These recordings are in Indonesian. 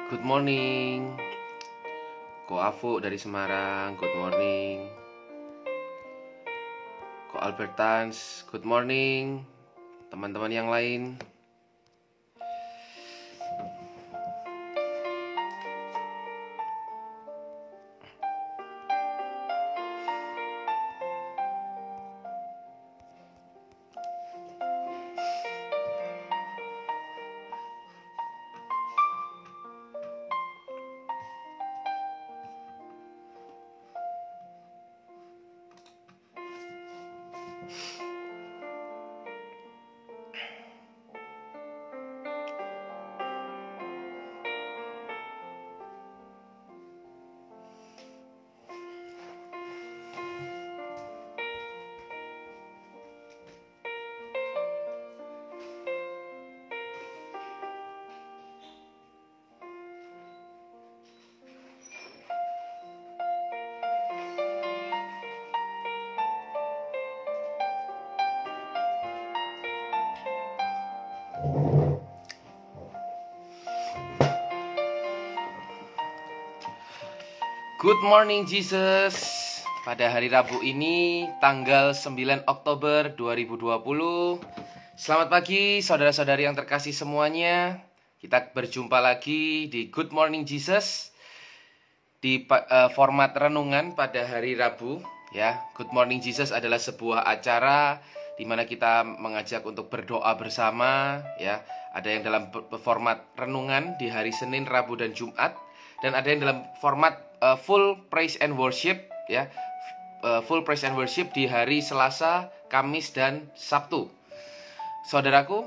Good morning. Ko Afu dari Semarang, good morning. Ko Albertans, good morning. Teman-teman yang lain. Good morning Jesus. Pada hari Rabu ini tanggal 9 Oktober 2020. Selamat pagi saudara-saudari yang terkasih semuanya. Kita berjumpa lagi di Good Morning Jesus di format renungan pada hari Rabu ya. Good Morning Jesus adalah sebuah acara di mana kita mengajak untuk berdoa bersama ya. Ada yang dalam format renungan di hari Senin, Rabu dan Jumat, dan ada yang dalam format full praise and worship ya. Full praise and worship di hari Selasa, Kamis dan Sabtu. Saudaraku,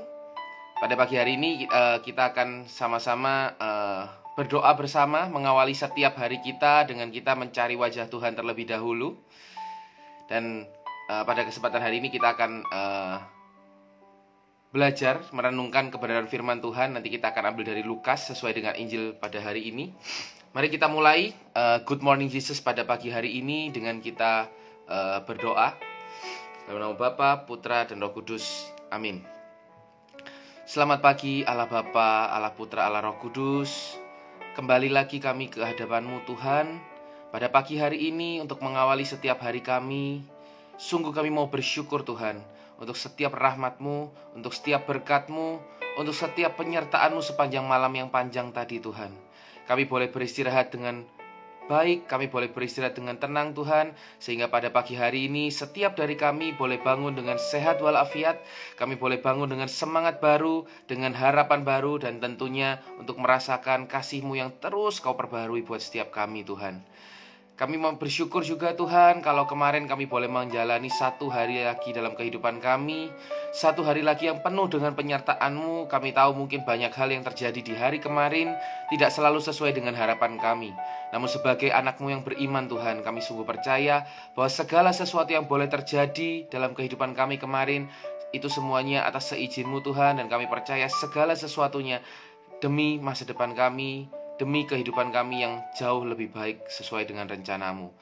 pada pagi hari ini kita akan sama-sama berdoa bersama, mengawali setiap hari kita dengan kita mencari wajah Tuhan terlebih dahulu. Dan pada kesempatan hari ini kita akan belajar merenungkan kebenaran firman Tuhan. Nanti kita akan ambil dari Lukas sesuai dengan Injil pada hari ini. Mari kita mulai Good Morning Jesus pada pagi hari ini dengan kita berdoa. Dalam nama Bapa, Putra, dan Roh Kudus. Amin. Selamat pagi Allah Bapa, Allah Putra, Allah Roh Kudus. Kembali lagi kami ke hadapan-Mu Tuhan pada pagi hari ini untuk mengawali setiap hari kami. Sungguh kami mau bersyukur Tuhan untuk setiap rahmat-Mu, untuk setiap berkat-Mu, untuk setiap penyertaan-Mu sepanjang malam yang panjang tadi Tuhan. Kami boleh beristirahat dengan baik, kami boleh beristirahat dengan tenang Tuhan, sehingga pada pagi hari ini setiap dari kami boleh bangun dengan sehat walafiat. Kami boleh bangun dengan semangat baru, dengan harapan baru, dan tentunya untuk merasakan kasih-Mu yang terus Kau perbarui buat setiap kami Tuhan. Kami mau bersyukur juga Tuhan kalau kemarin kami boleh menjalani satu hari lagi dalam kehidupan kami. Satu hari lagi yang penuh dengan penyertaan-Mu. Kami tahu mungkin banyak hal yang terjadi di hari kemarin tidak selalu sesuai dengan harapan kami. Namun sebagai anak-Mu yang beriman Tuhan, kami sungguh percaya bahwa segala sesuatu yang boleh terjadi dalam kehidupan kami kemarin, itu semuanya atas seizin-Mu Tuhan. Dan kami percaya segala sesuatunya demi masa depan kami, demi kehidupan kami yang jauh lebih baik sesuai dengan rencana-Mu.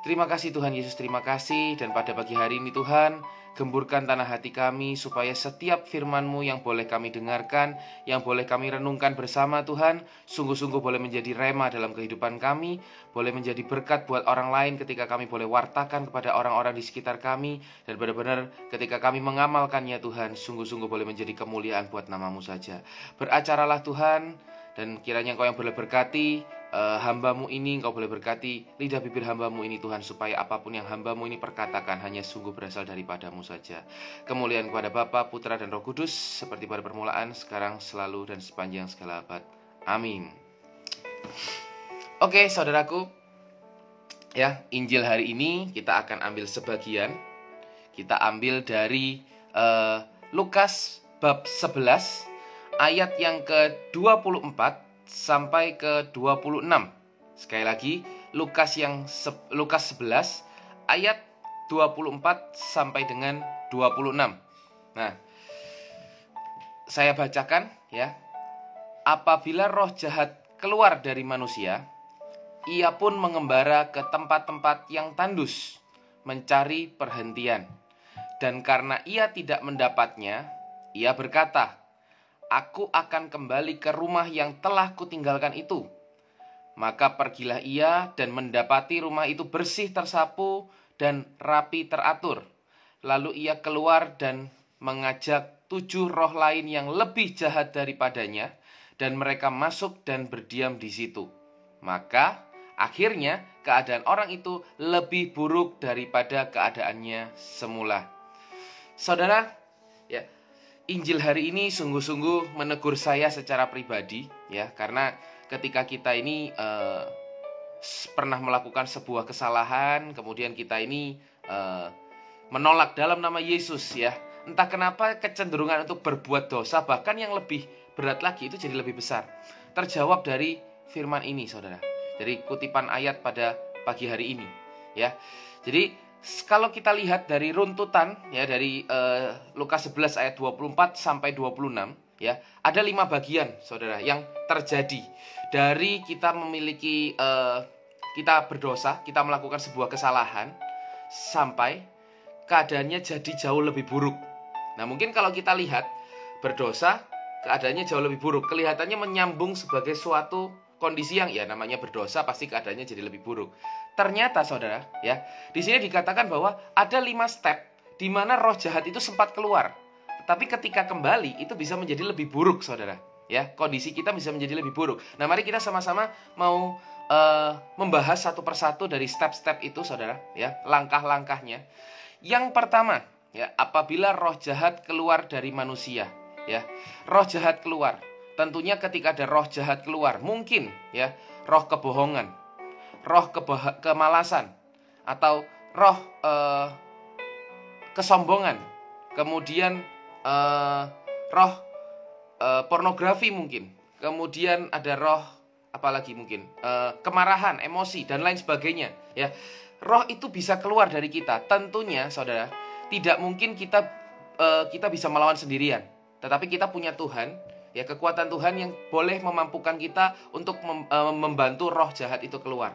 Terima kasih Tuhan Yesus, terima kasih. Dan pada pagi hari ini Tuhan, gemburkan tanah hati kami supaya setiap firman-Mu yang boleh kami dengarkan, yang boleh kami renungkan bersama Tuhan, sungguh-sungguh boleh menjadi rema dalam kehidupan kami, boleh menjadi berkat buat orang lain ketika kami boleh wartakan kepada orang-orang di sekitar kami, dan benar-benar ketika kami mengamalkannya Tuhan, sungguh-sungguh boleh menjadi kemuliaan buat nama-Mu saja. Beracaralah Tuhan, dan kiranya Engkau yang boleh berkati hamba-Mu ini, Engkau boleh berkati lidah bibir hamba-Mu ini Tuhan, supaya apapun yang hamba-Mu ini perkatakan hanya sungguh berasal daripada-Mu saja. Kemuliaan kepada Bapa, Putra, dan Roh Kudus, seperti pada permulaan, sekarang, selalu, dan sepanjang segala abad. Amin. Oke, saudaraku, ya, Injil hari ini kita akan ambil sebagian. Kita ambil dari Lukas bab 11 ayat yang ke-24 sampai ke-26. Sekali lagi, Lukas 11 ayat 24 sampai dengan 26. Nah, saya bacakan ya. Apabila roh jahat keluar dari manusia, ia pun mengembara ke tempat-tempat yang tandus, mencari perhentian. Dan karena ia tidak mendapatnya, ia berkata, aku akan kembali ke rumah yang telah kutinggalkan itu. Maka pergilah ia dan mendapati rumah itu bersih tersapu dan rapi teratur. Lalu ia keluar dan mengajak 7 roh lain yang lebih jahat daripadanya, dan mereka masuk dan berdiam di situ. Maka akhirnya keadaan orang itu lebih buruk daripada keadaannya semula. Saudara, ya, Injil hari ini sungguh-sungguh menegur saya secara pribadi, ya, karena ketika kita ini pernah melakukan sebuah kesalahan, kemudian kita ini menolak dalam nama Yesus, ya, entah kenapa kecenderungan untuk berbuat dosa, bahkan yang lebih berat lagi, itu jadi lebih besar. Terjawab dari firman ini, saudara, dari kutipan ayat pada pagi hari ini, ya. Jadi kalau kita lihat dari runtutan, ya, dari Lukas 11 ayat 24 sampai 26, ya, ada 5 bagian, saudara, yang terjadi dari kita memiliki kita berdosa, kita melakukan sebuah kesalahan, sampai keadaannya jadi jauh lebih buruk. Nah, mungkin kalau kita lihat berdosa, keadaannya jauh lebih buruk, kelihatannya menyambung sebagai suatu kondisi yang, ya, namanya berdosa pasti keadaannya jadi lebih buruk. Ternyata, saudara, ya, di sini dikatakan bahwa ada 5 step di mana roh jahat itu sempat keluar, tapi ketika kembali itu bisa menjadi lebih buruk, saudara. Ya, kondisi kita bisa menjadi lebih buruk. Nah, mari kita sama-sama mau membahas satu persatu dari step-step itu, saudara, ya, langkah-langkahnya. Yang pertama, ya, apabila roh jahat keluar dari manusia, ya, roh jahat keluar. Tentunya ketika ada roh jahat keluar, mungkin, ya, roh kebohongan, roh kemalasan, atau roh kesombongan, kemudian roh pornografi mungkin, kemudian ada roh apalagi mungkin kemarahan, emosi, dan lain sebagainya, ya. Roh itu bisa keluar dari kita. Tentunya, saudara, tidak mungkin kita bisa melawan sendirian, tetapi kita punya Tuhan, ya, kekuatan Tuhan yang boleh memampukan kita untuk membantu roh jahat itu keluar.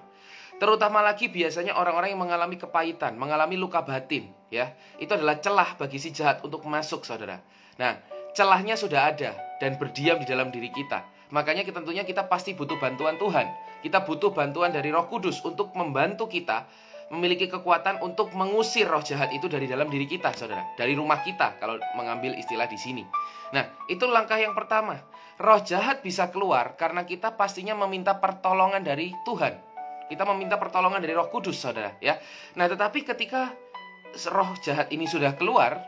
Terutama lagi biasanya orang-orang yang mengalami kepahitan, mengalami luka batin, ya, itu adalah celah bagi si jahat untuk masuk, saudara. Nah, celahnya sudah ada dan berdiam di dalam diri kita. Makanya tentunya kita pasti butuh bantuan Tuhan. Kita butuh bantuan dari Roh Kudus untuk membantu kita memiliki kekuatan untuk mengusir roh jahat itu dari dalam diri kita, saudara. Dari rumah kita, kalau mengambil istilah di sini. Nah, itu langkah yang pertama. Roh jahat bisa keluar karena kita pastinya meminta pertolongan dari Tuhan. Kita meminta pertolongan dari Roh Kudus, saudara, ya. Nah, tetapi ketika roh jahat ini sudah keluar,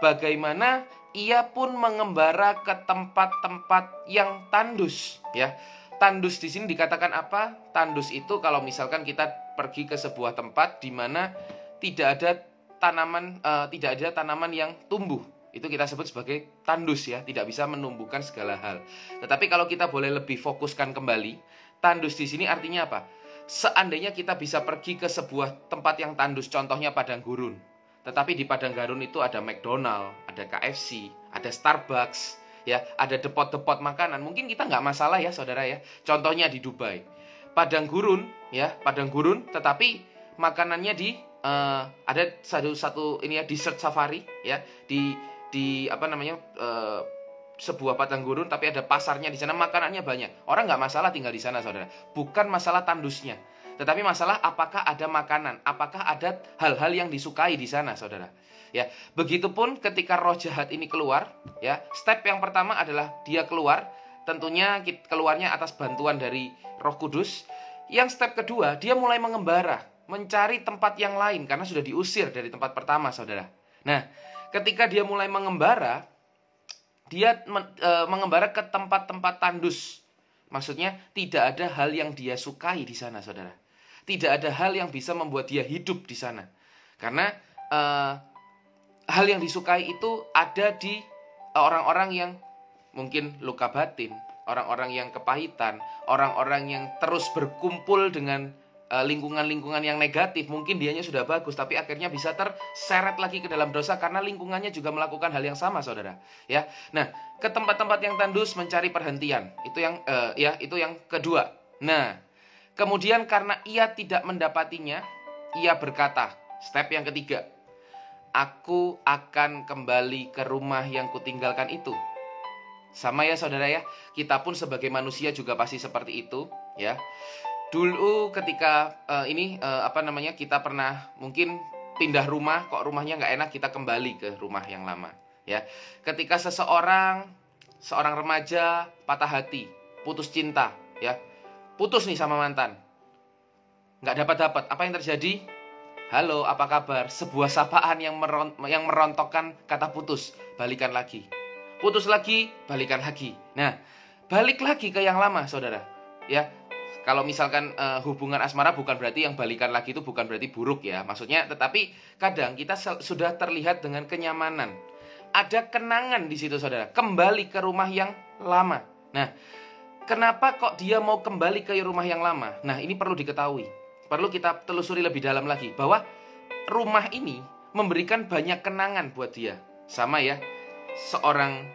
bagaimana ia pun mengembara ke tempat-tempat yang tandus, ya. Tandus di sini dikatakan apa? Tandus itu kalau misalkan kita pergi ke sebuah tempat di mana tidak ada tanaman yang tumbuh, itu kita sebut sebagai tandus, ya, tidak bisa menumbuhkan segala hal. Tetapi kalau kita boleh lebih fokuskan kembali, tandus di sini artinya apa? Seandainya kita bisa pergi ke sebuah tempat yang tandus, contohnya padang gurun. Tetapi di padang gurun itu ada McDonald, ada KFC, ada Starbucks, ya, ada depot-depot makanan. Mungkin kita nggak masalah, ya, saudara, ya. Contohnya di Dubai, padang gurun, ya, padang gurun, tetapi makanannya ada satu ini, ya, desert safari, ya, di apa namanya, sebuah padang gurun, tapi ada pasarnya di sana, makanannya banyak. Orang nggak masalah tinggal di sana, saudara. Bukan masalah tandusnya, tetapi masalah apakah ada makanan, apakah ada hal-hal yang disukai di sana, saudara. Ya, begitupun ketika roh jahat ini keluar, ya, step yang pertama adalah dia keluar. Tentunya keluarnya atas bantuan dari Roh Kudus. Yang step kedua, dia mulai mengembara, mencari tempat yang lain karena sudah diusir dari tempat pertama, saudara. Nah, ketika dia mulai mengembara, dia mengembara ke tempat-tempat tandus. Maksudnya tidak ada hal yang dia sukai di sana, saudara. Tidak ada hal yang bisa membuat dia hidup di sana. Karena hal yang disukai itu ada di orang-orang yang mungkin luka batin, orang-orang yang kepahitan, orang-orang yang terus berkumpul dengan lingkungan-lingkungan yang negatif. Mungkin dianya sudah bagus, tapi akhirnya bisa terseret lagi ke dalam dosa karena lingkungannya juga melakukan hal yang sama, saudara. Ya, nah, ke tempat-tempat yang tandus mencari perhentian, itu yang kedua. Nah, kemudian karena ia tidak mendapatinya, ia berkata, step yang ketiga, aku akan kembali ke rumah yang kutinggalkan itu. Sama ya saudara ya, kita pun sebagai manusia juga pasti seperti itu ya. Dulu ketika kita pernah mungkin pindah rumah, kok rumahnya nggak enak, kita kembali ke rumah yang lama ya. Ketika seorang remaja patah hati, putus cinta ya, putus nih sama mantan, nggak dapat, apa yang terjadi? Halo, apa kabar? Sebuah sapaan yang merontokkan kata putus, balikan lagi. Putus lagi, balikan lagi. Nah, balik lagi ke yang lama, saudara. Ya, kalau misalkan hubungan asmara bukan berarti yang balikan lagi itu bukan berarti buruk ya. Maksudnya, tetapi kadang kita sudah terlihat dengan kenyamanan. Ada kenangan di situ, saudara. Kembali ke rumah yang lama. Nah, kenapa kok dia mau kembali ke rumah yang lama? Nah, ini perlu diketahui. Perlu kita telusuri lebih dalam lagi. Bahwa rumah ini memberikan banyak kenangan buat dia. Sama ya. Seorang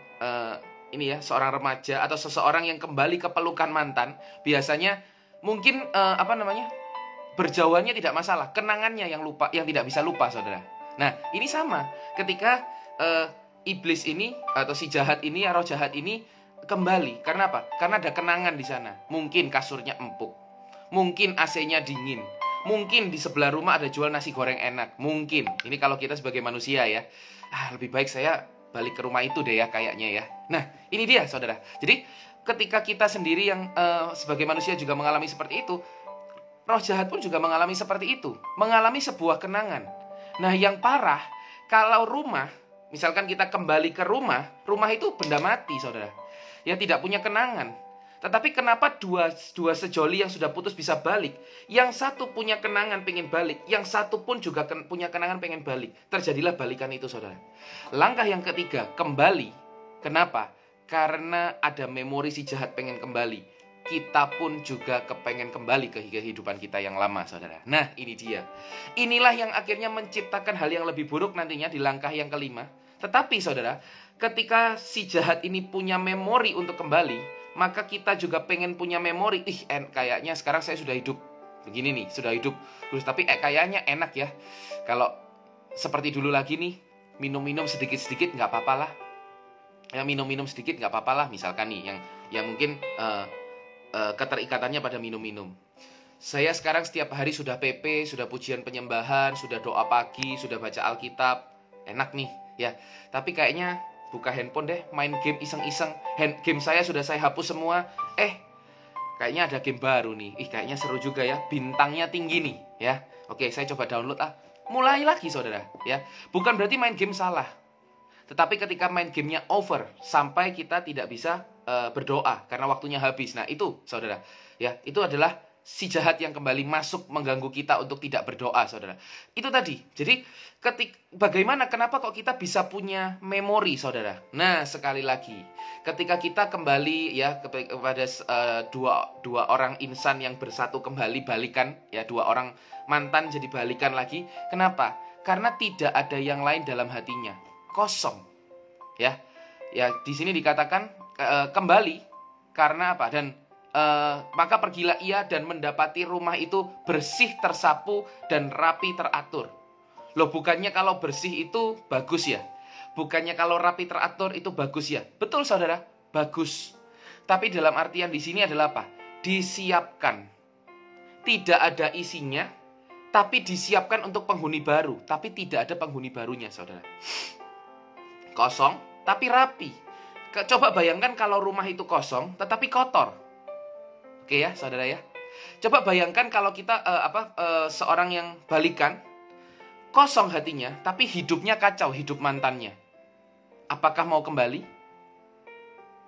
remaja atau seseorang yang kembali ke pelukan mantan, biasanya mungkin berjauhannya tidak masalah, kenangannya yang tidak bisa lupa, saudara. Nah, ini sama ketika iblis ini atau si jahat ini, roh jahat ini kembali. Karena apa? Karena ada kenangan di sana. Mungkin kasurnya empuk, mungkin AC-nya dingin, mungkin di sebelah rumah ada jual nasi goreng enak. Mungkin ini kalau kita sebagai manusia ya, lebih baik saya balik ke rumah itu deh ya kayaknya ya. Nah, ini dia saudara. Jadi ketika kita sendiri yang sebagai manusia juga mengalami seperti itu, roh jahat pun juga mengalami seperti itu, mengalami sebuah kenangan. Nah, yang parah kalau rumah, misalkan kita kembali ke rumah itu benda mati saudara, ya tidak punya kenangan. Tetapi kenapa dua sejoli yang sudah putus bisa balik? Yang satu punya kenangan pengen balik, yang satu pun juga punya kenangan pengen balik. Terjadilah balikan itu saudara. Langkah yang ketiga, kembali. Kenapa? Karena ada memori si jahat pengen kembali. Kita pun juga kepengen kembali ke kehidupan kita yang lama saudara. Nah, ini dia. Inilah yang akhirnya menciptakan hal yang lebih buruk nantinya di langkah yang kelima. Tetapi saudara, ketika si jahat ini punya memori untuk kembali, maka kita juga pengen punya memori. Kayaknya sekarang saya sudah hidup begini nih, sudah hidup terus, tapi kayaknya enak ya kalau seperti dulu lagi nih, minum-minum sedikit-sedikit nggak apa-apa lah ya, minum-minum sedikit nggak apa-apa lah, misalkan nih yang mungkin keterikatannya pada minum-minum. Saya sekarang setiap hari sudah PP, sudah pujian penyembahan, sudah doa pagi, sudah baca Alkitab, enak nih ya, tapi kayaknya buka handphone deh, main game iseng-iseng. Game saya sudah saya hapus semua. Kayaknya ada game baru nih. Kayaknya seru juga ya. Bintangnya tinggi nih ya. Oke, saya coba download Mulai lagi saudara ya. Bukan berarti main game salah. Tetapi ketika main gamenya over, sampai kita tidak bisa berdoa karena waktunya habis. Nah, itu saudara ya, itu adalah si jahat yang kembali masuk mengganggu kita untuk tidak berdoa, saudara. Itu tadi. Jadi, kenapa kok kita bisa punya memori, saudara? Nah, sekali lagi, ketika kita kembali ya kepada dua orang insan yang bersatu kembali balikan, ya dua orang mantan jadi balikan lagi. Kenapa? Karena tidak ada yang lain dalam hatinya, kosong. Ya, di sini dikatakan kembali karena apa? Dan maka pergilah ia dan mendapati rumah itu bersih, tersapu, dan rapi teratur. Loh, bukannya kalau bersih itu bagus ya? Bukannya kalau rapi teratur itu bagus ya? Betul saudara, bagus. Tapi dalam artian di sini adalah apa? Disiapkan. Tidak ada isinya, tapi disiapkan untuk penghuni baru. Tapi tidak ada penghuni barunya saudara. Kosong, tapi rapi. Coba bayangkan kalau rumah itu kosong, tetapi kotor. Oke ya, saudara ya. Coba bayangkan kalau kita seorang yang balikan, kosong hatinya, tapi hidupnya kacau, hidup mantannya. Apakah mau kembali?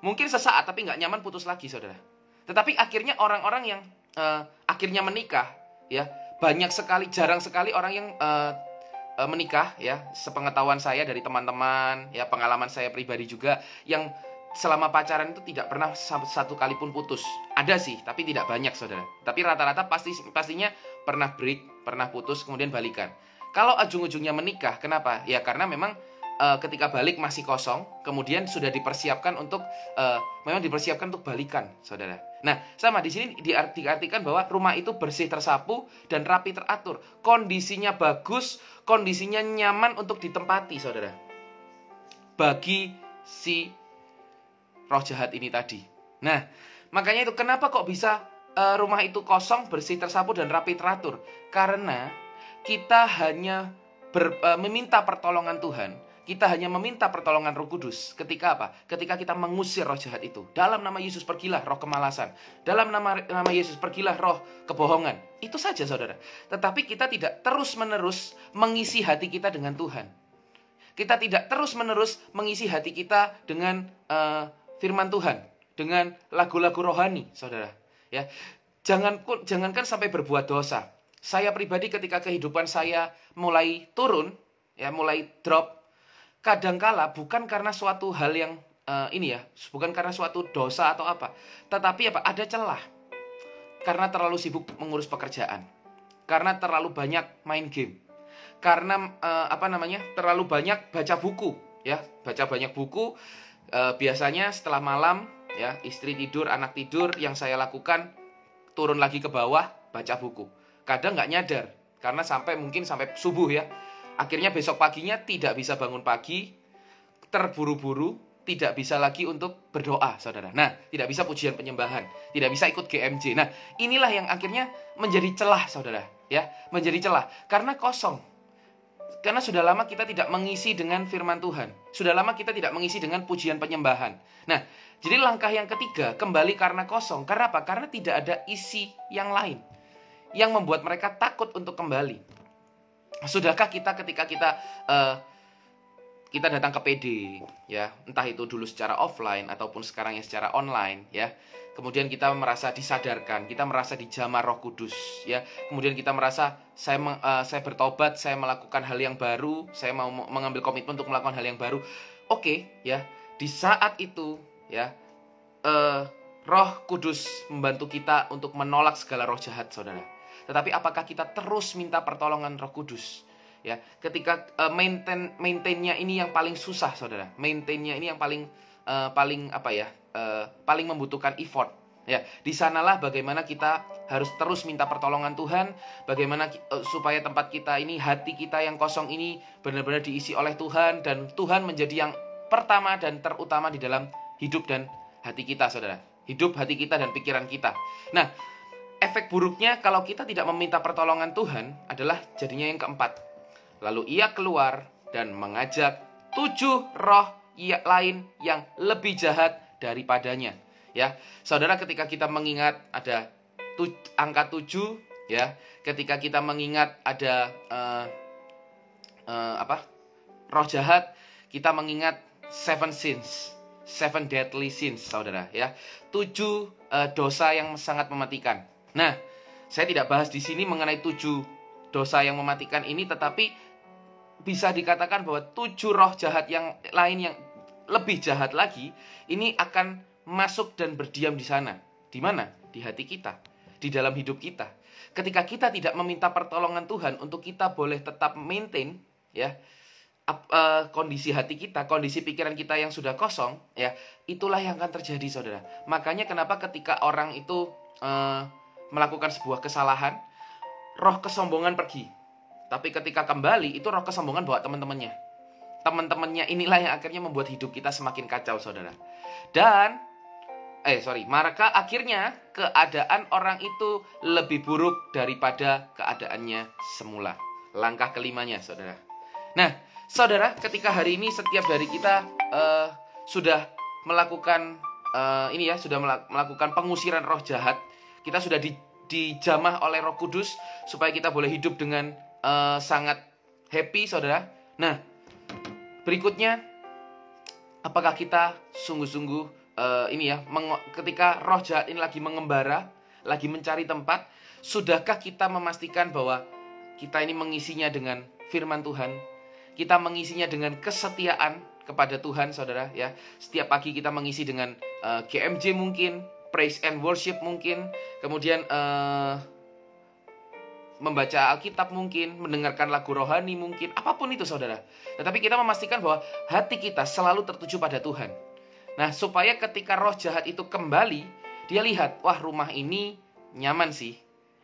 Mungkin sesaat, tapi nggak nyaman, putus lagi, saudara. Tetapi akhirnya orang-orang yang akhirnya menikah, ya banyak sekali, jarang sekali orang yang menikah, ya sepengetahuan saya dari teman-teman, ya pengalaman saya pribadi juga, yang selama pacaran itu tidak pernah satu kali pun putus. Ada sih, tapi tidak banyak saudara. Tapi rata-rata pastinya pernah break, pernah putus, kemudian balikan. Kalau ujung-ujungnya menikah, kenapa? Ya karena memang ketika balik masih kosong, kemudian sudah dipersiapkan untuk balikan, saudara. Nah, sama di sini diartikan bahwa rumah itu bersih, tersapu, dan rapi teratur. Kondisinya bagus, kondisinya nyaman untuk ditempati, saudara. Bagi si roh jahat ini tadi. Nah, makanya itu kenapa kok bisa rumah itu kosong, bersih, tersapu, dan rapi teratur? Karena kita hanya meminta pertolongan Tuhan. Kita hanya meminta pertolongan Roh Kudus. Ketika apa? Ketika kita mengusir roh jahat itu. Dalam nama Yesus pergilah roh kemalasan. Dalam nama Yesus pergilah roh kebohongan. Itu saja saudara. Tetapi kita tidak terus-menerus mengisi hati kita dengan Tuhan. Kita tidak terus-menerus mengisi hati kita dengan firman Tuhan. Dengan lagu-lagu rohani, saudara. Ya, jangankan sampai berbuat dosa. Saya pribadi ketika kehidupan saya mulai turun, ya mulai drop, kadangkala bukan karena suatu hal yang bukan karena suatu dosa atau apa, tetapi apa? Ada celah. Karena terlalu sibuk mengurus pekerjaan, karena terlalu banyak main game, karena terlalu banyak baca buku, ya baca banyak buku. Biasanya setelah malam, ya istri tidur, anak tidur, yang saya lakukan turun lagi ke bawah baca buku. Kadang nggak nyadar karena mungkin sampai subuh ya. Akhirnya besok paginya tidak bisa bangun pagi, terburu-buru, tidak bisa lagi untuk berdoa, saudara. Nah, tidak bisa pujian penyembahan, tidak bisa ikut GMJ. Nah, inilah yang akhirnya menjadi celah, saudara, ya, menjadi celah karena kosong. Karena sudah lama kita tidak mengisi dengan firman Tuhan. Sudah lama kita tidak mengisi dengan pujian penyembahan. Nah, jadi langkah yang ketiga, kembali karena kosong. Karena apa? Karena tidak ada isi yang lain yang membuat mereka takut untuk kembali. Sudahkah kita ketika kita datang ke PD, ya, entah itu dulu secara offline ataupun sekarang yang secara online, ya. Kemudian kita merasa disadarkan, kita merasa dijamah Roh Kudus, ya. Kemudian kita merasa saya bertobat, saya melakukan hal yang baru, saya mau mengambil komitmen untuk melakukan hal yang baru. Oke, ya. Di saat itu, ya, Roh Kudus membantu kita untuk menolak segala roh jahat, saudara. Tetapi apakah kita terus minta pertolongan Roh Kudus? Ya, ketika maintainnya ini yang paling susah, saudara. Maintainnya ini yang paling paling membutuhkan effort. Ya, di sanalah bagaimana kita harus terus minta pertolongan Tuhan, bagaimana supaya tempat kita ini, hati kita yang kosong ini benar-benar diisi oleh Tuhan, dan Tuhan menjadi yang pertama dan terutama di dalam hidup dan hati kita, saudara. Hidup, hati kita, dan pikiran kita. Nah, efek buruknya kalau kita tidak meminta pertolongan Tuhan adalah jadinya yang keempat. Lalu ia keluar dan mengajak 7 roh lain yang lebih jahat daripadanya. Ya, saudara, ketika kita mengingat ada angka 7, ya, ketika kita mengingat ada roh jahat, kita mengingat 7 sins, 7 deadly sins, saudara, ya. 7 dosa yang sangat mematikan. Nah, saya tidak bahas di sini mengenai 7 dosa yang mematikan ini, tetapi bisa dikatakan bahwa 7 roh jahat yang lain yang lebih jahat lagi ini akan masuk dan berdiam di sana. Di mana? Di hati kita, di dalam hidup kita. Ketika kita tidak meminta pertolongan Tuhan untuk kita boleh tetap maintain, ya, kondisi hati kita, kondisi pikiran kita yang sudah kosong, ya, itulah yang akan terjadi, saudara. Makanya kenapa ketika orang itu melakukan sebuah kesalahan, roh kesombongan pergi. Tapi ketika kembali, itu roh kesombongan bawa teman-temannya. Teman-temannya inilah yang akhirnya membuat hidup kita semakin kacau, saudara. Dan maka akhirnya keadaan orang itu lebih buruk daripada keadaannya semula. Langkah kelimanya, saudara. Nah, saudara, ketika hari ini setiap dari kita sudah melakukan melakukan pengusiran roh jahat, kita sudah dijamah oleh Roh Kudus supaya kita boleh hidup dengan sangat happy, saudara. Nah, berikutnya, apakah kita sungguh-sungguh ketika roh jahat ini lagi mengembara, lagi mencari tempat, sudahkah kita memastikan bahwa kita ini mengisinya dengan firman Tuhan, kita mengisinya dengan kesetiaan kepada Tuhan, saudara, ya. Setiap pagi kita mengisi dengan GMJ mungkin, praise and worship mungkin, kemudian membaca Alkitab mungkin, mendengarkan lagu rohani mungkin, apapun itu, saudara. Tetapi kita memastikan bahwa hati kita selalu tertuju pada Tuhan. Nah, supaya ketika roh jahat itu kembali, dia lihat, wah, rumah ini nyaman sih,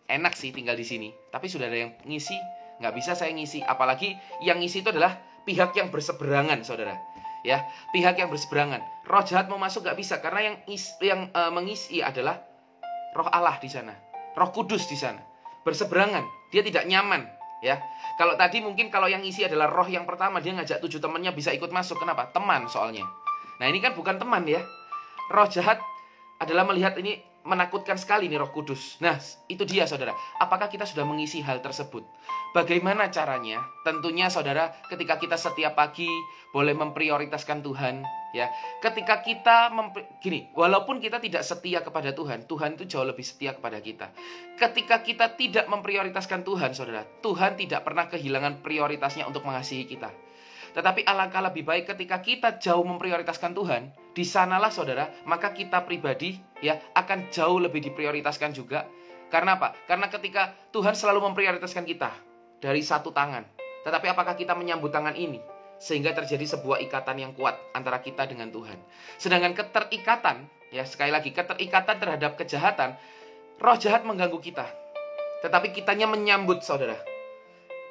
enak sih tinggal di sini. Tapi sudah ada yang ngisi, nggak bisa saya ngisi. Apalagi yang ngisi itu adalah pihak yang berseberangan, saudara. ya, pihak yang berseberangan. Roh jahat mau masuk nggak bisa, karena yang mengisi adalah Roh Allah di sana, Roh Kudus di sana. Berseberangan, dia tidak nyaman, ya. Kalau tadi mungkin kalau yang isi adalah roh yang pertama, dia ngajak 7 temannya bisa ikut masuk. Kenapa? Teman soalnya. Nah, ini kan bukan teman, ya. Roh jahat adalah melihat ini menakutkan sekali nih Roh Kudus. Nah, itu dia saudara. Apakah kita sudah mengisi hal tersebut? Bagaimana caranya? Tentunya saudara, ketika kita setiap pagi boleh memprioritaskan Tuhan, ya. Ketika kita gini, walaupun kita tidak setia kepada Tuhan, Tuhan itu jauh lebih setia kepada kita. Ketika kita tidak memprioritaskan Tuhan, saudara, Tuhan tidak pernah kehilangan prioritasnya untuk mengasihi kita. Tetapi alangkah lebih baik ketika kita jauh memprioritaskan Tuhan, di sanalah saudara, maka kita pribadi ya akan jauh lebih diprioritaskan juga. Karena apa? Karena ketika Tuhan selalu memprioritaskan kita dari satu tangan. Tetapi apakah kita menyambut tangan ini? Sehingga terjadi sebuah ikatan yang kuat antara kita dengan Tuhan. Sedangkan keterikatan, ya sekali lagi, keterikatan terhadap kejahatan, roh jahat mengganggu kita. Tetapi kitanya menyambut saudara.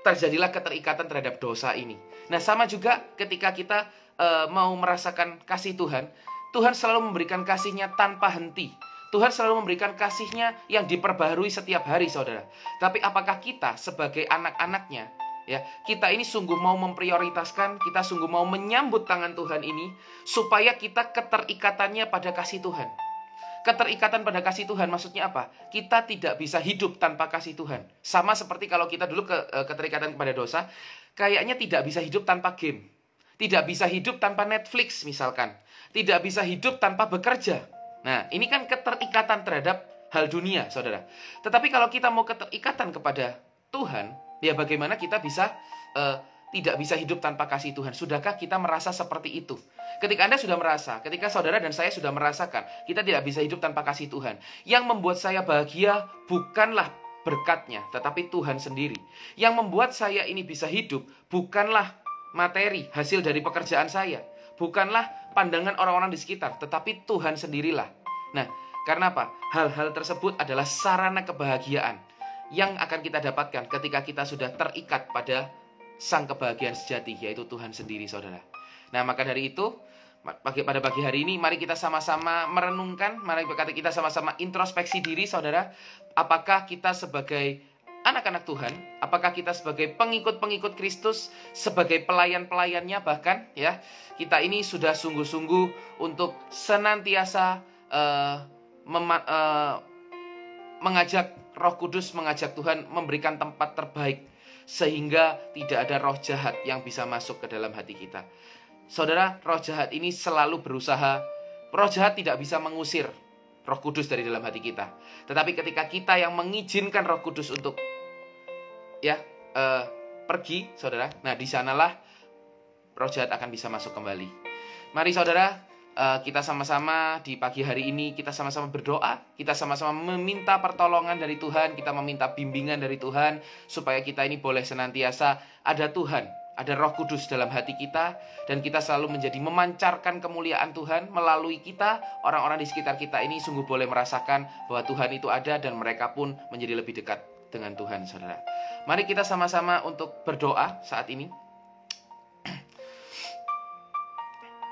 Terjadilah keterikatan terhadap dosa ini. Nah, sama juga ketika kita mau merasakan kasih Tuhan, Tuhan selalu memberikan kasih-Nya tanpa henti. Tuhan selalu memberikan kasih-Nya yang diperbaharui setiap hari, saudara. Tapi apakah kita sebagai anak-anaknya, ya, kita ini sungguh mau memprioritaskan, kita sungguh mau menyambut tangan Tuhan ini, supaya kita keterikatannya pada kasih Tuhan. Keterikatan pada kasih Tuhan maksudnya apa? Kita tidak bisa hidup tanpa kasih Tuhan. Sama seperti kalau kita dulu keterikatan kepada dosa, kayaknya tidak bisa hidup tanpa game. Tidak bisa hidup tanpa Netflix misalkan. Tidak bisa hidup tanpa bekerja. Nah, ini kan keterikatan terhadap hal dunia, saudara. Tetapi kalau kita mau keterikatan kepada Tuhan, ya bagaimana kita bisa tidak bisa hidup tanpa kasih Tuhan? Sudahkah kita merasa seperti itu? Ketika Anda sudah merasa, ketika saudara dan saya sudah merasakan, kita tidak bisa hidup tanpa kasih Tuhan. Yang membuat saya bahagia bukanlah berkat-Nya, tetapi Tuhan sendiri. Yang membuat saya ini bisa hidup bukanlah materi, hasil dari pekerjaan saya. Bukanlah pandangan orang-orang di sekitar, tetapi Tuhan sendirilah. Nah, karena apa? Hal-hal tersebut adalah sarana kebahagiaan yang akan kita dapatkan ketika kita sudah terikat pada sang kebahagiaan sejati, yaitu Tuhan sendiri, saudara. Nah, maka dari itu, pada pagi hari ini, mari kita sama-sama merenungkan, mari kita sama-sama introspeksi diri, saudara. Apakah kita sebagai anak-anak Tuhan, apakah kita sebagai pengikut-pengikut Kristus, sebagai pelayan-pelayannya bahkan, ya, kita ini sudah sungguh-sungguh untuk senantiasa mengajak Roh Kudus, mengajak Tuhan memberikan tempat terbaik, sehingga tidak ada roh jahat yang bisa masuk ke dalam hati kita. Saudara, roh jahat ini selalu berusaha. Roh jahat tidak bisa mengusir Roh Kudus dari dalam hati kita. Tetapi ketika kita yang mengizinkan Roh Kudus untuk pergi, saudara, nah di sanalah roh jahat akan bisa masuk kembali. Mari saudara, kita sama-sama di pagi hari ini, kita sama-sama berdoa, kita sama-sama meminta pertolongan dari Tuhan, kita meminta bimbingan dari Tuhan, supaya kita ini boleh senantiasa ada Tuhan, ada Roh Kudus dalam hati kita, dan kita selalu menjadi memancarkan kemuliaan Tuhan melalui kita. Orang-orang di sekitar kita ini sungguh boleh merasakan bahwa Tuhan itu ada, dan mereka pun menjadi lebih dekat dengan Tuhan, saudara. Mari kita sama-sama untuk berdoa saat ini.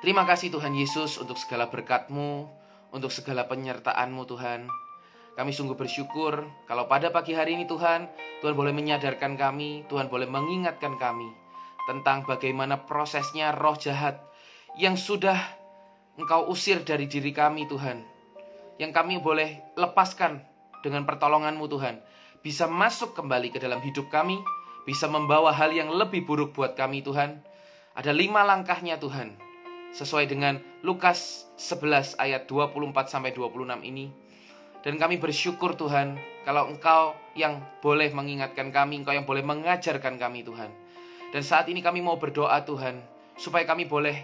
Terima kasih Tuhan Yesus untuk segala berkat-Mu, untuk segala penyertaan-Mu Tuhan. Kami sungguh bersyukur kalau pada pagi hari ini Tuhan boleh menyadarkan kami, Tuhan boleh mengingatkan kami tentang bagaimana prosesnya roh jahat yang sudah Engkau usir dari diri kami Tuhan. Yang kami boleh lepaskan dengan pertolongan-Mu Tuhan. Bisa masuk kembali ke dalam hidup kami, bisa membawa hal yang lebih buruk buat kami Tuhan. Ada 5 langkahnya Tuhan. Sesuai dengan Lukas 11 ayat 24-26 ini. Dan kami bersyukur Tuhan, kalau Engkau yang boleh mengingatkan kami, Engkau yang boleh mengajarkan kami Tuhan. Dan saat ini kami mau berdoa Tuhan, supaya kami boleh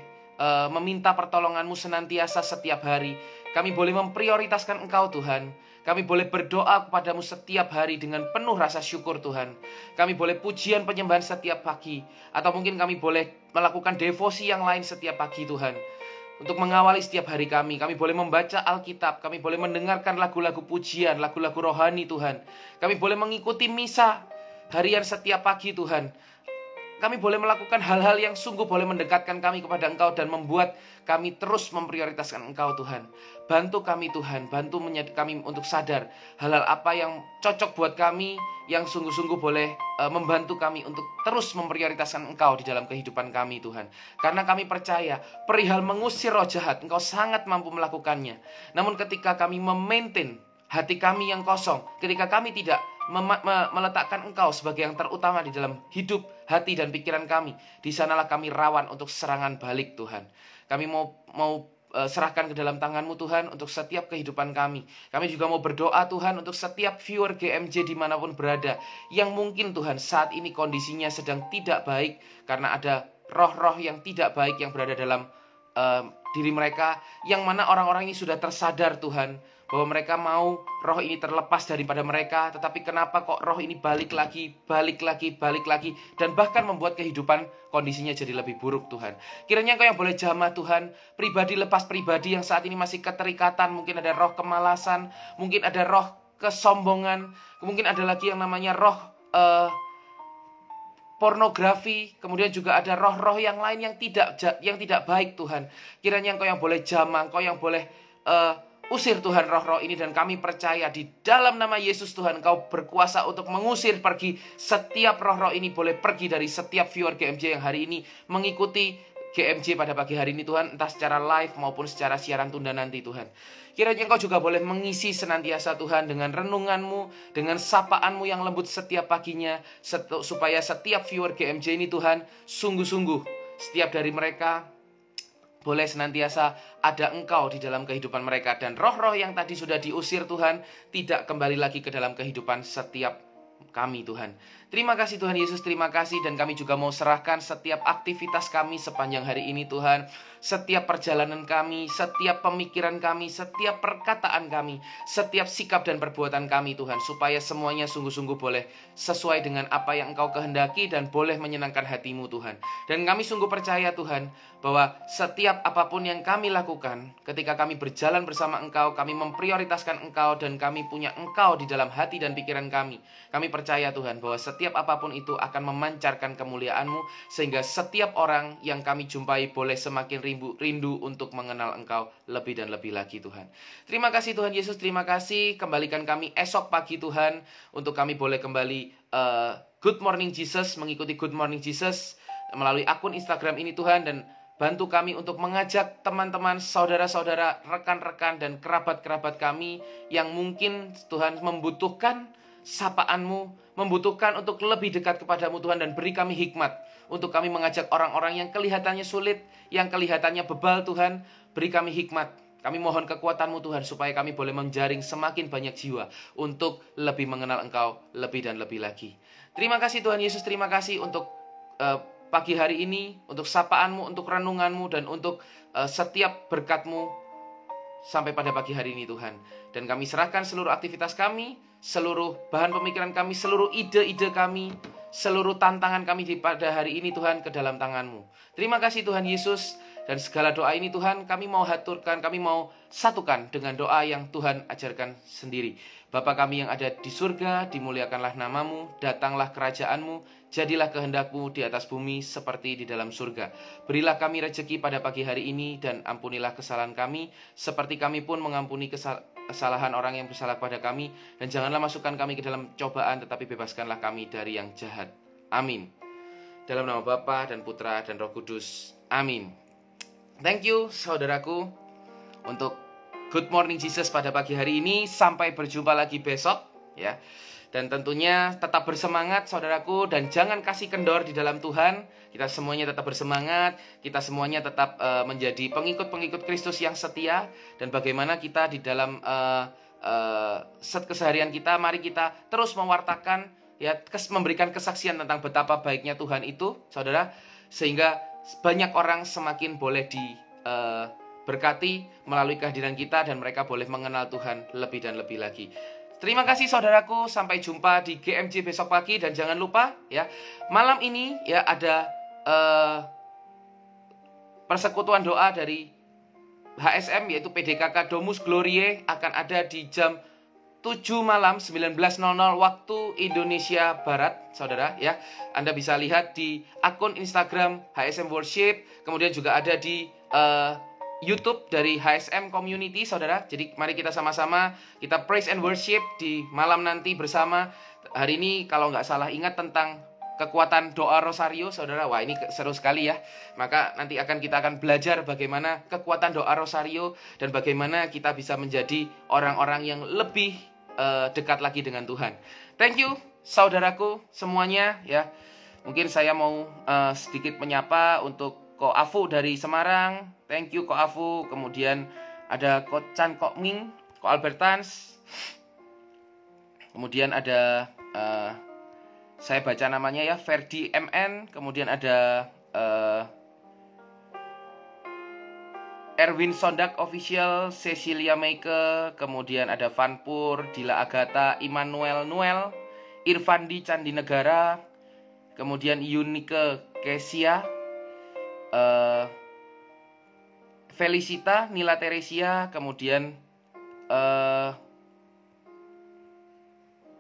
meminta pertolongan-Mu senantiasa setiap hari. Kami boleh memprioritaskan Engkau Tuhan. Kami boleh berdoa kepadamu setiap hari dengan penuh rasa syukur Tuhan. Kami boleh pujian penyembahan setiap pagi. Atau mungkin kami boleh melakukan devosi yang lain setiap pagi Tuhan. Untuk mengawali setiap hari kami. Kami boleh membaca Alkitab. Kami boleh mendengarkan lagu-lagu pujian, lagu-lagu rohani Tuhan. Kami boleh mengikuti misa harian setiap pagi Tuhan. kami boleh melakukan hal-hal yang sungguh boleh mendekatkan kami kepada Engkau dan membuat kami terus memprioritaskan Engkau Tuhan. Bantu kami Tuhan, bantu kami untuk sadar hal-hal apa yang cocok buat kami, yang sungguh-sungguh boleh membantu kami untuk terus memprioritaskan Engkau di dalam kehidupan kami Tuhan. Karena kami percaya perihal mengusir roh jahat, Engkau sangat mampu melakukannya. Namun ketika kami memaintain hati kami yang kosong, ketika kami tidak meletakkan Engkau sebagai yang terutama di dalam hidup, hati, dan pikiran kami, di sanalah kami rawan untuk serangan balik Tuhan. Kami mau serahkan ke dalam tangan-Mu Tuhan untuk setiap kehidupan kami. Kami juga mau berdoa Tuhan untuk setiap viewer GMJ dimanapun berada, yang mungkin Tuhan saat ini kondisinya sedang tidak baik, karena ada roh-roh yang tidak baik yang berada dalam diri mereka, yang mana orang-orang ini sudah tersadar Tuhan, bahwa mereka mau roh ini terlepas daripada mereka, tetapi kenapa kok roh ini balik lagi, dan bahkan membuat kehidupan kondisinya jadi lebih buruk Tuhan. Kiranya Engkau yang boleh jamah Tuhan, pribadi lepas pribadi yang saat ini masih keterikatan, mungkin ada roh kemalasan, mungkin ada roh kesombongan, mungkin ada lagi yang namanya roh pornografi, kemudian juga ada roh-roh yang lain yang tidak baik Tuhan. Kiranya Engkau yang boleh jamah, Engkau yang boleh usir Tuhan roh-roh ini, dan kami percaya di dalam nama Yesus Tuhan, Engkau berkuasa untuk mengusir pergi setiap roh-roh ini, boleh pergi dari setiap viewer GMJ yang hari ini mengikuti GMJ pada pagi hari ini Tuhan, entah secara live maupun secara siaran tunda nanti Tuhan. Kiranya Engkau juga boleh mengisi senantiasa Tuhan dengan renungan-Mu, dengan sapaan-Mu yang lembut setiap paginya, supaya setiap viewer GMJ ini Tuhan, sungguh-sungguh setiap dari mereka boleh senantiasa ada Engkau di dalam kehidupan mereka, dan roh-roh yang tadi sudah diusir Tuhan tidak kembali lagi ke dalam kehidupan setiap kami Tuhan. Terima kasih Tuhan Yesus, terima kasih, dan kami juga mau serahkan setiap aktivitas kami sepanjang hari ini Tuhan, setiap perjalanan kami, setiap pemikiran kami, setiap perkataan kami, setiap sikap dan perbuatan kami Tuhan, supaya semuanya sungguh-sungguh boleh sesuai dengan apa yang Engkau kehendaki dan boleh menyenangkan hati-Mu Tuhan. Dan kami sungguh percaya Tuhan, bahwa setiap apapun yang kami lakukan, ketika kami berjalan bersama Engkau, kami memprioritaskan Engkau, dan kami punya Engkau di dalam hati dan pikiran kami. Kami percaya Tuhan, bahwa setiap apapun itu akan memancarkan kemuliaan-Mu, sehingga setiap orang yang kami jumpai boleh semakin rindu untuk mengenal Engkau lebih dan lebih lagi Tuhan. Terima kasih Tuhan Yesus, terima kasih. Kembalikan kami esok pagi Tuhan, untuk kami boleh kembali Good Morning Jesus, mengikuti Good Morning Jesus melalui akun Instagram ini Tuhan, dan bantu kami untuk mengajak teman-teman, saudara-saudara, rekan-rekan, dan kerabat-kerabat kami yang mungkin Tuhan membutuhkan sapaan-Mu, membutuhkan untuk lebih dekat kepada-Mu Tuhan, dan beri kami hikmat untuk kami mengajak orang-orang yang kelihatannya sulit, yang kelihatannya bebal Tuhan. Beri kami hikmat, kami mohon kekuatan-Mu Tuhan, supaya kami boleh menjaring semakin banyak jiwa untuk lebih mengenal Engkau lebih dan lebih lagi. Terima kasih Tuhan Yesus, terima kasih untuk pagi hari ini, untuk sapaan-Mu, untuk renungan-Mu, dan untuk setiap berkat-Mu sampai pada pagi hari ini Tuhan. Dan kami serahkan seluruh aktivitas kami, seluruh bahan pemikiran kami, seluruh ide-ide kami, seluruh tantangan kami pada hari ini Tuhan ke dalam tangan-Mu. Terima kasih Tuhan Yesus, dan segala doa ini Tuhan kami mau haturkan, kami mau satukan dengan doa yang Tuhan ajarkan sendiri. Bapa kami yang ada di surga, dimuliakanlah nama-Mu, datanglah kerajaan-Mu, jadilah kehendak-Mu di atas bumi seperti di dalam surga. Berilah kami rezeki pada pagi hari ini, dan ampunilah kesalahan kami, seperti kami pun mengampuni kesalahan orang yang bersalah pada kami. Dan janganlah masukkan kami ke dalam cobaan, tetapi bebaskanlah kami dari yang jahat. Amin. Dalam nama Bapa dan Putra dan Roh Kudus. Amin. Thank you saudaraku untuk Good Morning Jesus pada pagi hari ini. Sampai berjumpa lagi besok ya. Dan tentunya tetap bersemangat saudaraku, dan jangan kasih kendor di dalam Tuhan. Kita semuanya tetap bersemangat, kita semuanya tetap menjadi pengikut-pengikut Kristus yang setia. Dan bagaimana kita di dalam keseharian kita, mari kita terus mewartakan ya, memberikan kesaksian tentang betapa baiknya Tuhan itu saudara, sehingga banyak orang semakin boleh berkati melalui kehadiran kita, dan mereka boleh mengenal Tuhan lebih dan lebih lagi. Terima kasih saudaraku, sampai jumpa di GMJ besok pagi. Dan jangan lupa ya, malam ini ya ada persekutuan doa dari HSM, yaitu PDKK Domus Gloriae, akan ada di jam 7 malam 19.00 waktu Indonesia Barat, saudara ya. Anda bisa lihat di akun Instagram HSM Worship, kemudian juga ada di YouTube dari HSM Community, saudara. Jadi mari kita sama-sama kita praise and worship di malam nanti bersama. Hari ini kalau nggak salah ingat tentang kekuatan doa rosario, saudara. Wah, ini seru sekali ya. Maka nanti kita akan belajar bagaimana kekuatan doa rosario dan bagaimana kita bisa menjadi orang-orang yang lebih dekat lagi dengan Tuhan. Thank you, saudaraku semuanya ya. Mungkin saya mau sedikit menyapa untuk Ko Afu dari Semarang. Thank you Ko Afu. Kemudian ada Ko Chan Kok Ming, Ko Albertans. Kemudian ada saya baca namanya ya, Ferdi MN. Kemudian ada Erwin Sondak Official, Cecilia Meike. Kemudian ada Vanpur, Dila Agatha, Immanuel Noel, Irfandi Candinegara. Kemudian Yunike Kesia, Felicita, Nila Teresia. Kemudian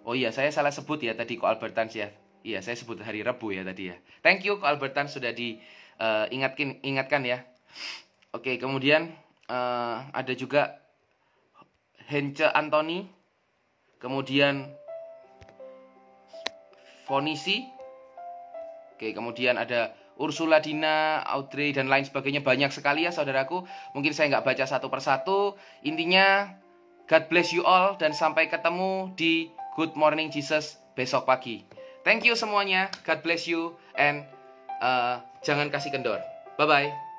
oh iya, saya salah sebut ya tadi Ko Albertans ya. Iya, saya sebut hari Rabu ya tadi ya. Thank you Ko Albertans sudah ingatkan ya. Oke, kemudian ada juga Hence Anthony. Kemudian Fonisi. Oke, kemudian ada Ursula Dina, Audrey dan lain sebagainya. Banyak sekali ya saudaraku. Mungkin saya nggak baca satu persatu. Intinya God bless you all dan sampai ketemu di Good Morning Jesus besok pagi. Thank you semuanya. God bless you and jangan kasih kendor. Bye-bye.